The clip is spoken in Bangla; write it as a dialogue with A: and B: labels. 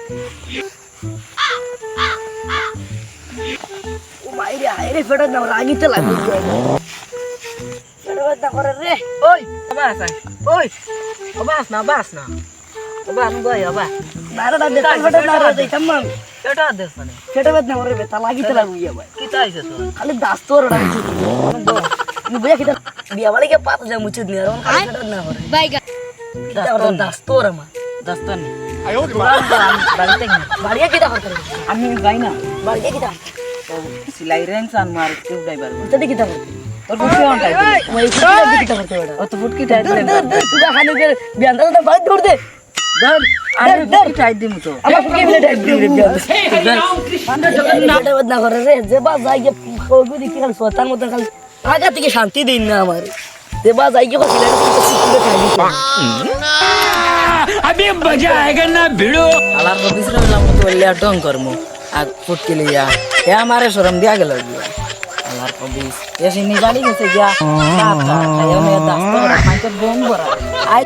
A: ও মাইরে আইরে ফেটা না রাগিতে লাগি ফেটা না করে রে
B: ওই বাস ওই বাস না বাস গই বাবা
A: নারা দে ফেটা না রে দেখাম
B: এটা দেছ না
A: ফেটা না করে বেতা লাগিতে লাগি ভাই
B: কি চাইছে তো
A: খালি দাস তোর রাগি নি বুয়া কিটা বিয়া বাড়ি কে পাতা যা মুছে নি আর খালি ফেটা না করে
C: বাইগা
A: কিটা করে দাস তোর মা
B: দস্তন
D: আয়ো
B: বাড়িতে
A: বাড়িয়া কিটা করতে
B: আমি যাই না
A: বাড়িয়া কিটা
B: সিলাই রেঞ্জ আন মার কেউ ড্রাইভার
A: উঠতে কিটা করতে
B: তোর বুঝি অন টাইপ
A: ওই কিটা করতে বড়
B: ও তো ফুটকি টাইপ
A: দূর দূর দূর তুই খালি করে বিয়ানটা তো বাড়ি দূর দে
B: ধর আমি ফুটকি টাইপ দিমু তো
A: আমার কি মিলে টাইপ দিয়ে ফেটা না করে রে যে বা যাই গে কইবি দেখি খালি সোতার মত খালি আগা থেকে শান্তি দেই না আমার যে বা যাই গে বসলে সিকিউরিটি খাই দিছে
D: अभी मजा आएगा ना भिड़ो
B: আলার তো বিছরা লাম তো লিয়া ডং করমু আর ফুটকি লিয়া এ আমারে শরম দিয়া গেল আলার তো বিছ এসে নি বাড়ি গেছে গিয়া তা তা এ মে দাস তো মাইকে বোম বড়া আই